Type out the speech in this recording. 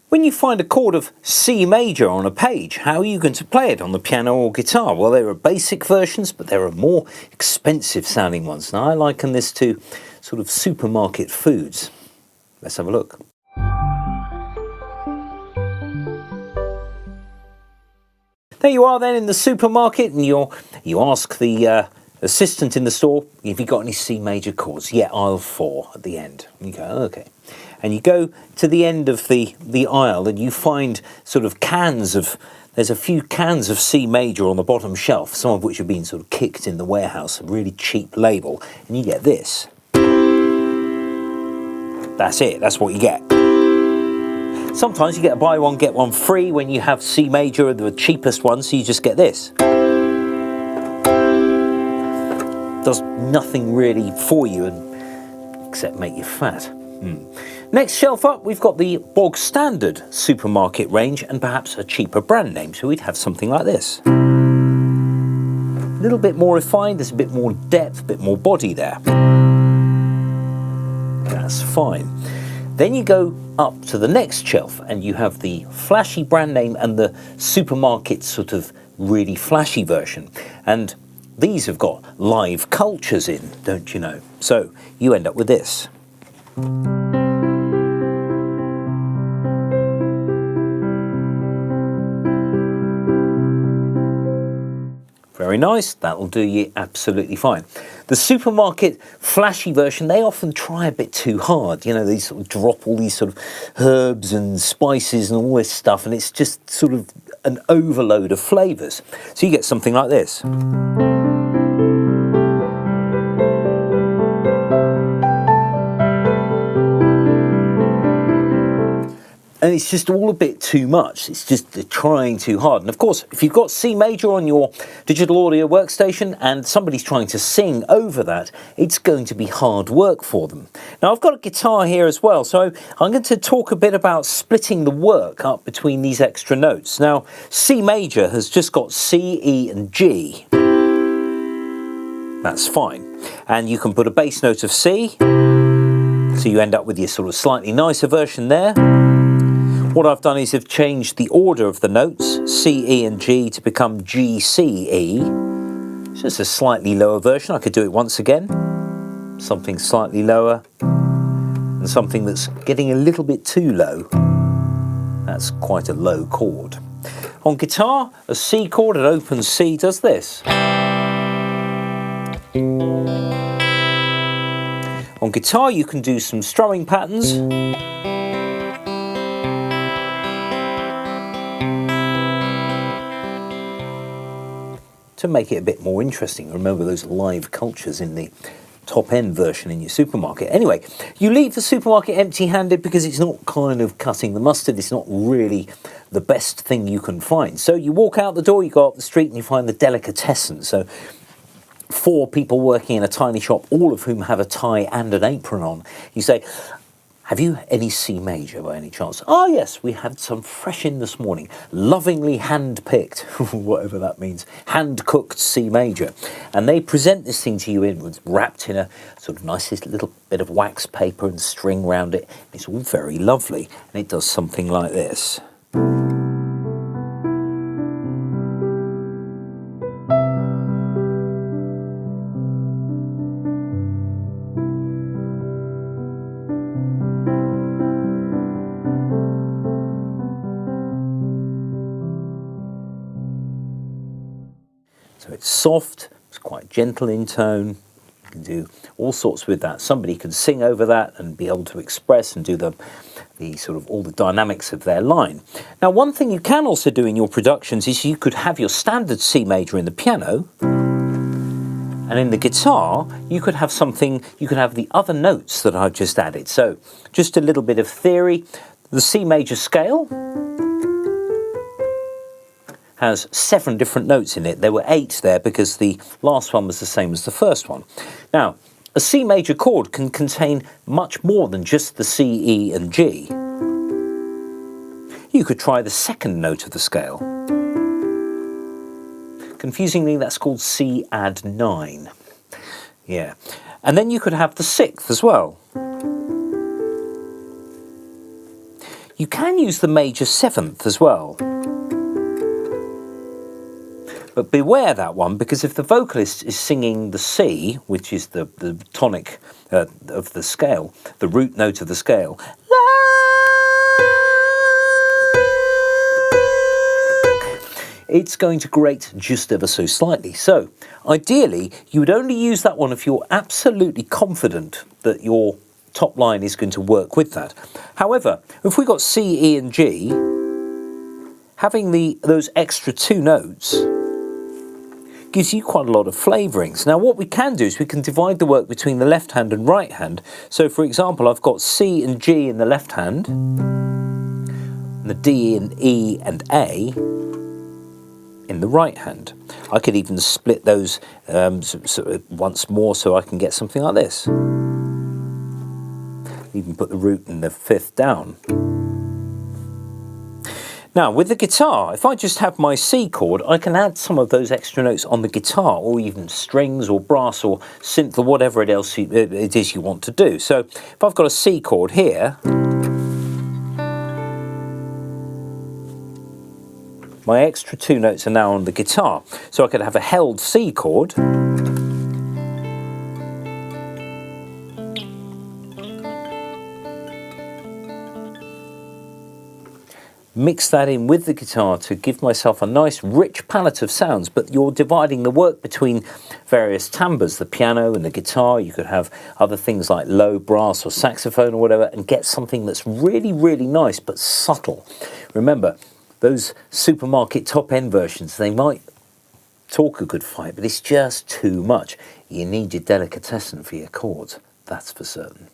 When you find a chord of C major on a page, how are you going to play it on the piano or guitar? Well, there are basic versions, but there are more expensive sounding ones. Now, I liken this to sort of supermarket foods. Let's have a look. There you are then in the supermarket, and you ask the assistant in the store, have you got any C major chords? Yeah, aisle 4 at the end. And you go, okay. And you go to the end of the aisle and you find sort of there's a few cans of C major on the bottom shelf, some of which have been sort of kicked in the warehouse, a really cheap label, and you get this. That's it, that's what you get. Sometimes you get a buy one, get one free when you have C major, the cheapest one, so you just get this. Does nothing really for you except make you fat. Next shelf up, we've got the bog standard supermarket range and perhaps a cheaper brand name, so we'd have something like this. A little bit more refined, there's a bit more depth, a bit more body there. That's fine. Then you go up to the next shelf and you have the flashy brand name and the supermarket sort of really flashy version. And these have got live cultures in, don't you know? So you end up with this. Very nice, that'll do you absolutely fine. The supermarket flashy version, they often try a bit too hard. You know, they sort of drop all these sort of herbs and spices and all this stuff, and it's just sort of an overload of flavours. So you get something like this. And it's just all a bit too much. It's just they're trying too hard. And of course, if you've got C major on your digital audio workstation and somebody's trying to sing over that, it's going to be hard work for them. Now, I've got a guitar here as well, so I'm going to talk a bit about splitting the work up between these extra notes. Now, C major has just got C, E, and G. That's fine. And you can put a bass note of C, so you end up with your sort of slightly nicer version there. What I've done is I've changed the order of the notes, C, E and G, to become G, C, E. It's just a slightly lower version. I could do it once again. Something slightly lower. And something that's getting a little bit too low. That's quite a low chord. On guitar, a C chord, an open C, does this. On guitar, you can do some strumming patterns. To make it a bit more interesting. Remember those live cultures in the top end version in your supermarket. Anyway, you leave the supermarket empty-handed because it's not kind of cutting the mustard. It's not really the best thing you can find. So you walk out the door, you go up the street and you find the delicatessen. So 4 people working in a tiny shop, all of whom have a tie and an apron on. You say, have you any C major by any chance? Oh yes, we had some fresh in this morning. Lovingly hand-picked, whatever that means, hand-cooked C major. And they present this thing to you wrapped in a sort of nicest little bit of wax paper and string around it. It's all very lovely. And it does something like this. So it's soft, it's quite gentle in tone. You can do all sorts with that. Somebody can sing over that and be able to express and do the sort of all the dynamics of their line. Now, one thing you can also do in your productions is you could have your standard C major in the piano, and in the guitar, you could have the other notes that I've just added. So just a little bit of theory. The C major scale has 7 different notes in it. There were 8 there because the last one was the same as the first one. Now, a C major chord can contain much more than just the C, E and G. You could try the second note of the scale. Confusingly, that's called C add 9. Yeah. And then you could have the 6th as well. You can use the major seventh as well. But beware that one, because if the vocalist is singing the C, which is the tonic of the scale, the root note of the scale, it's going to grate just ever so slightly. So ideally, you would only use that one if you're absolutely confident that your top line is going to work with that. However, if we got C, E and G, having those extra two notes gives you quite a lot of flavourings. Now what we can do is we can divide the work between the left hand and right hand. So for example, I've got C and G in the left hand, and the D and E and A in the right hand. I could even split those once more so I can get something like this. Even put the root and the fifth down. Now with the guitar, if I just have my C chord, I can add some of those extra notes on the guitar, or even strings or brass or synth or whatever it is you want to do. So if I've got a C chord here, my extra two notes are now on the guitar. So I could have a held C chord, mix that in with the guitar to give myself a nice rich palette of sounds, but you're dividing the work between various timbres, the piano and the guitar. You could have other things like low brass or saxophone or whatever, and get something that's really, really nice but subtle. Remember, those supermarket top-end versions, they might talk a good fight, but it's just too much. You need your delicatessen for your chords, that's for certain.